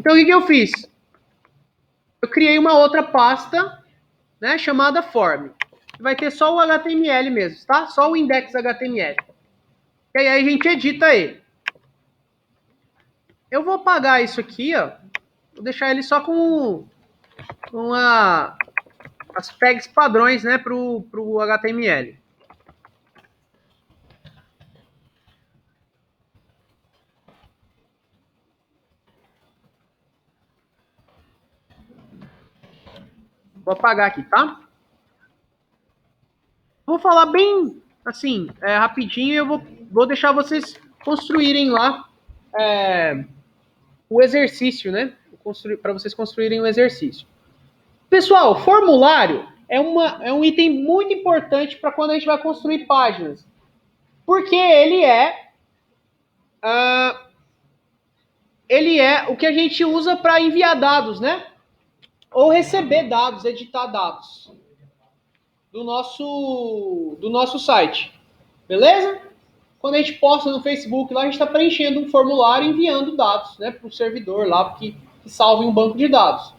Então, o que eu fiz? Eu criei uma outra pasta, né, chamada form. Vai ter só o HTML mesmo, tá? Só o index HTML. E aí a gente edita ele. Eu vou apagar isso aqui, ó. Vou deixar ele só com as tags padrões, né, pro HTML. Vou apagar aqui, tá? Vou falar bem, assim, rapidinho. Eu vou deixar vocês construírem lá o exercício, né? Para vocês construírem o exercício. Pessoal, formulário é um item muito importante para quando a gente vai construir páginas. Porque ele é o que a gente usa para enviar dados, né? Ou receber dados, editar dados do nosso site. Beleza? Quando a gente posta no Facebook, lá a gente está preenchendo um formulário e enviando dados, né, para o servidor lá que salve um banco de dados.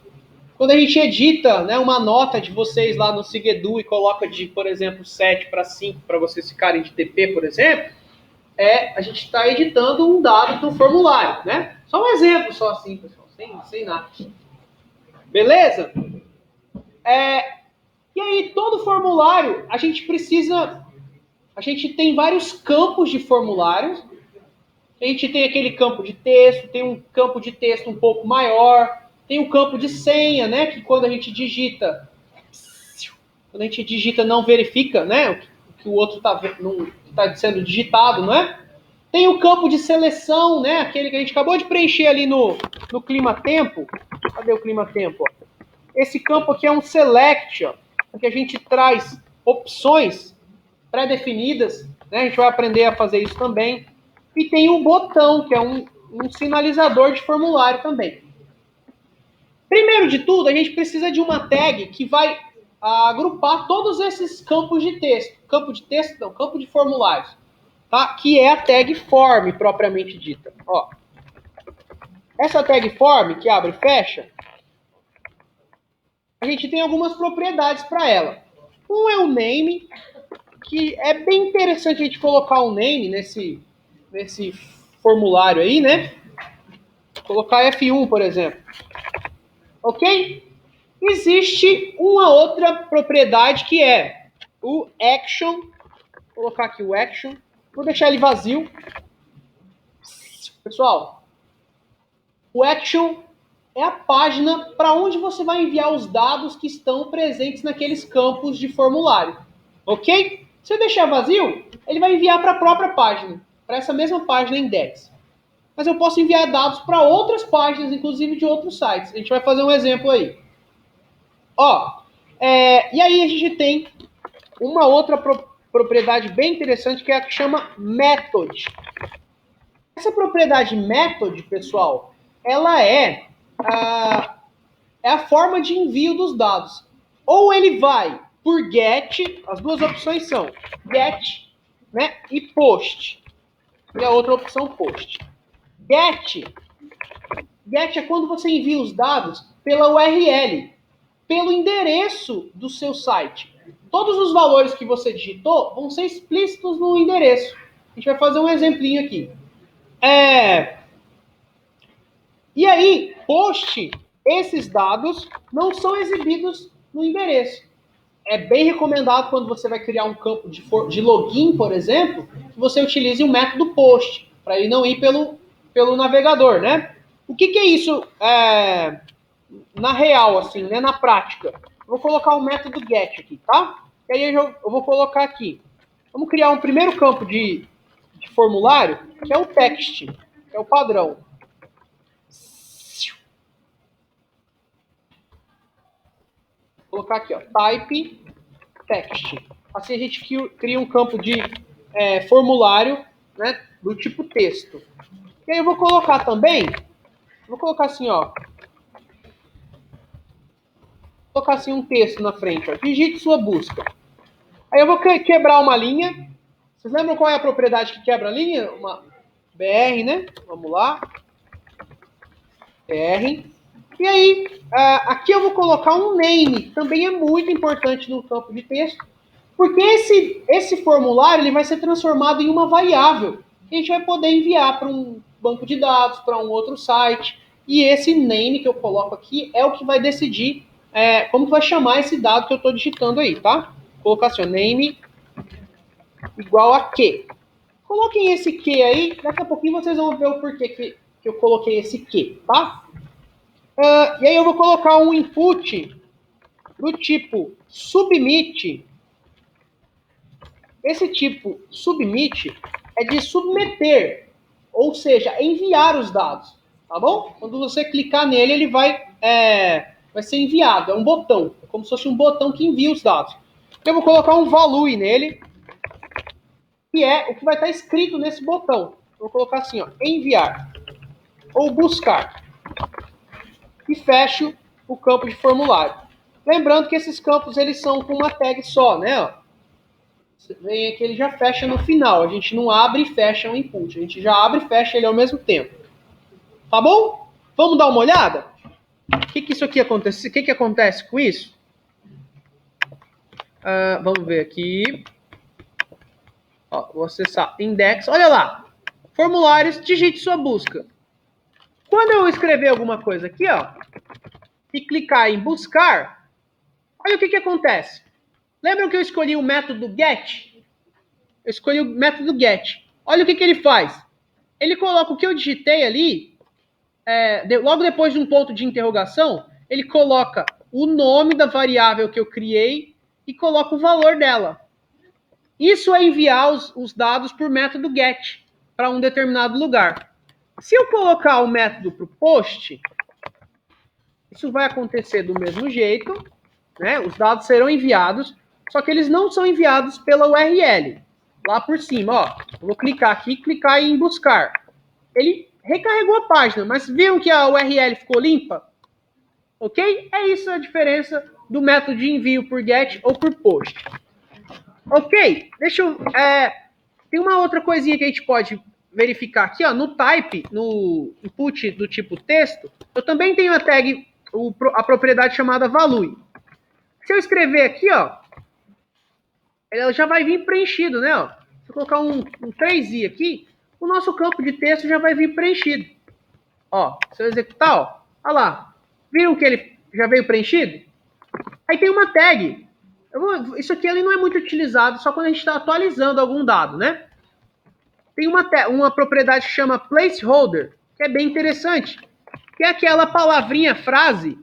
Quando a gente edita, né, uma nota de vocês lá no Sigedu e coloca de, por exemplo, 7 para 5 para vocês ficarem de TP, por exemplo, a gente está editando um dado do formulário, né? Só um exemplo, só assim, pessoal, sem nada. Beleza? E aí, todo formulário, a gente tem vários campos de formulários. A gente tem aquele campo de texto, tem um campo de texto um pouco maior, tem o campo de senha, né? Que quando a gente digita não verifica, né? O que o outro está sendo digitado, não é? Tem o campo de seleção, né? Aquele que a gente acabou de preencher ali no clima-tempo. Cadê o clima-tempo? Esse campo aqui é um select, ó, que a gente traz opções pré-definidas, né? A gente vai aprender a fazer isso também. E tem o botão, que é um sinalizador de formulário também. Primeiro de tudo, a gente precisa de uma tag que vai agrupar todos esses campos de texto. Campo de texto não, campo de formulários. Tá? Que é a tag form, propriamente dita. Ó. Essa tag form, que abre e fecha, a gente tem algumas propriedades para ela. Um é o name, que é bem interessante a gente colocar um name nesse formulário aí, né? Colocar F1, por exemplo. Ok? Existe uma outra propriedade que é o action. Vou colocar aqui o action. Vou deixar ele vazio. Pessoal, o action é a página para onde você vai enviar os dados que estão presentes naqueles campos de formulário. Ok? Se eu deixar vazio, ele vai enviar para a própria página, para essa mesma página index. Mas eu posso enviar dados para outras páginas, inclusive de outros sites. A gente vai fazer um exemplo aí. Ó, e aí a gente tem uma outra propriedade bem interessante que é a que chama method. Essa propriedade method, pessoal, ela é a forma de envio dos dados. Ou ele vai por get, as duas opções são get, né, e post. E a outra opção post. Get é quando você envia os dados pela URL, pelo endereço do seu site. Todos os valores que você digitou vão ser explícitos no endereço. A gente vai fazer um exemplinho aqui. E aí, post, esses dados não são exibidos no endereço. É bem recomendado quando você vai criar um campo de login, por exemplo, que você utilize o método post, para ele não ir pelo navegador, né? O que é isso na real, assim, né, na prática? Eu vou colocar o método get aqui, tá? E aí eu vou colocar aqui. Vamos criar um primeiro campo de formulário, que é o text, que é o padrão. Vou colocar aqui, ó, type text. Assim a gente cria um campo de formulário, né, do tipo texto. E aí eu vou colocar também, vou colocar assim, ó, vou colocar assim um texto na frente, ó, digite sua busca. Aí eu vou quebrar uma linha. Vocês lembram qual é a propriedade que quebra a linha? Uma BR, né? Vamos lá. R. E aí, aqui eu vou colocar um name, que também é muito importante no campo de texto, porque esse formulário ele vai ser transformado em uma variável que a gente vai poder enviar para um banco de dados, para um outro site. E esse name que eu coloco aqui é o que vai decidir como que vai chamar esse dado que eu estou digitando aí, tá? Vou colocar assim, ó, name igual a que. Coloquem esse que aí, daqui a pouquinho vocês vão ver o porquê que eu coloquei esse que, tá? E aí eu vou colocar um input do tipo submit. Esse tipo submit é de submeter, ou seja, enviar os dados, tá bom? Quando você clicar nele, ele vai ser enviado, é um botão, é como se fosse um botão que envia os dados. Eu vou colocar um value nele, que é o que vai estar escrito nesse botão. Eu vou colocar assim, ó, enviar ou buscar. E fecho o campo de formulário. Lembrando que esses campos eles são com uma tag só, né? Você vem aqui, ele já fecha no final. A gente não abre e fecha o input. A gente já abre e fecha ele ao mesmo tempo. Tá bom? Vamos dar uma olhada? O que isso aqui acontece? O que acontece com isso? Vamos ver aqui. Ó, vou acessar index. Olha lá. Formulários, digite sua busca. Quando eu escrever alguma coisa aqui, ó, e clicar em buscar, olha o que acontece. Lembram que eu escolhi o método get? Eu escolhi o método get. Olha o que ele faz. Ele coloca o que eu digitei ali, logo depois de um ponto de interrogação, ele coloca o nome da variável que eu criei e coloca o valor dela. Isso é enviar os dados por método get para um determinado lugar. Se eu colocar o método para o post, isso vai acontecer do mesmo jeito, né? Os dados serão enviados, só que eles não são enviados pela URL. Lá por cima, ó, eu vou clicar aqui, clicar em buscar. Ele recarregou a página, mas viram que a URL ficou limpa? Ok? É isso a diferença do método de envio por GET ou por POST. Ok? Deixa eu... tem uma outra coisinha que a gente pode verificar aqui, ó, no type, no input do tipo texto, eu também tenho a tag, a propriedade chamada value. Se eu escrever aqui, ó, ela já vai vir preenchido, né? Ó. Se eu colocar um 3i aqui, o nosso campo de texto já vai vir preenchido. Ó, se eu executar, ó, olha lá. Viram que ele já veio preenchido? Aí tem uma tag. Isso aqui ele não é muito utilizado só quando a gente está atualizando algum dado, né? Tem uma propriedade que chama placeholder, que é bem interessante. Que é aquela palavrinha, frase.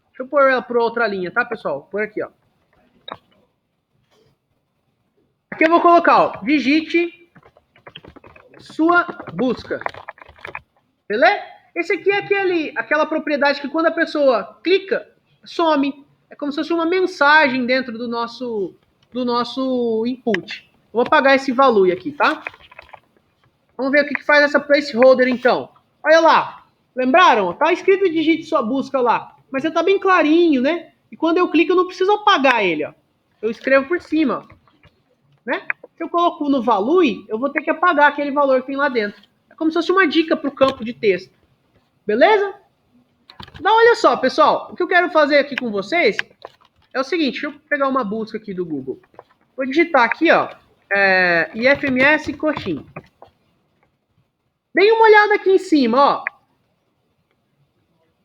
Deixa eu pôr ela para outra linha, tá, pessoal? Por aqui, ó. Aqui eu vou colocar, ó, digite sua busca. Beleza? Esse aqui é aquela propriedade que quando a pessoa clica, some. É como se fosse uma mensagem dentro do nosso input. Vou apagar esse value aqui, tá? Vamos ver o que faz essa placeholder, então. Olha lá. Lembraram? Tá escrito digite sua busca lá. Mas tá bem clarinho, né? E quando eu clico, eu não preciso apagar ele, ó. Eu escrevo por cima, né? Se eu coloco no value, eu vou ter que apagar aquele valor que tem lá dentro. É como se fosse uma dica para o campo de texto. Beleza? Então, olha só, pessoal. O que eu quero fazer aqui com vocês é o seguinte. Deixa eu pegar uma busca aqui do Google. Vou digitar aqui, ó. IFMS coxim. Deem uma olhada aqui em cima, ó.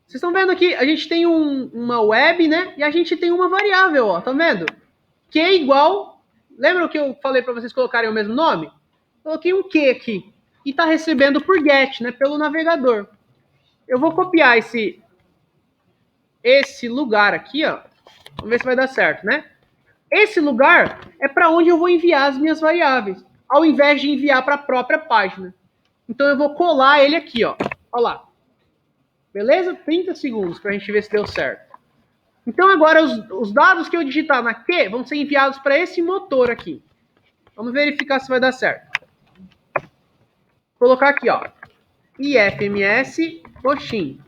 Vocês estão vendo aqui? A gente tem uma web, né? E a gente tem uma variável, ó. Tá vendo? Que é igual... Lembram que eu falei para vocês colocarem o mesmo nome? Coloquei um que aqui. E está recebendo por GET, né? Pelo navegador. Eu vou copiar esse lugar aqui, ó. Vamos ver se vai dar certo, né? Esse lugar é para onde eu vou enviar as minhas variáveis, ao invés de enviar para a própria página. Então eu vou colar ele aqui, ó. Olha lá. Beleza? 30 segundos para a gente ver se deu certo. Então agora os dados que eu digitar na Q vão ser enviados para esse motor aqui. Vamos verificar se vai dar certo. Vou colocar aqui, ó. IFMS coxim.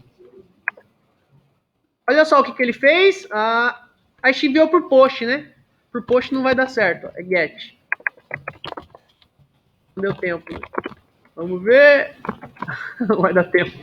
Olha só o que ele fez. A gente enviou por post, né? Por post não vai dar certo. É get. Não deu tempo. Vamos ver. Não vai dar tempo.